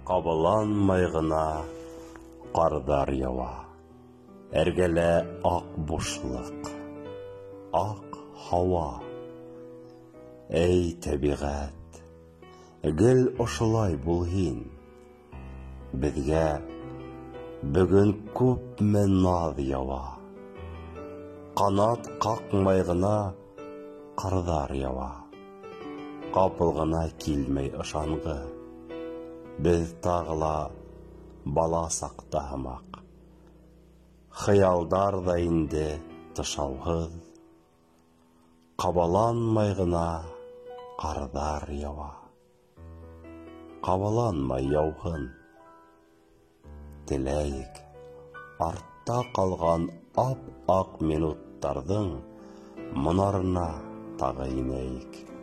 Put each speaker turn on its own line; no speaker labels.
Кабаланмай гына кардар ява. Әргәлә ак бушлык, ак һава. Әй табигать, гел ошылай бул һин. Безгә бүген күпме наз ява. Канат какмай гына кардар ява. Капыл гына килмәй ышанғы. Без тагыла бала сакта һымак. Хыялдар да инде тышауһыҙ. Кабаланмай гына кардар ява. Кабаланмай яуһын. Теләйек, артта калган ап-ак минуттарҙың монарына тағы инәйек.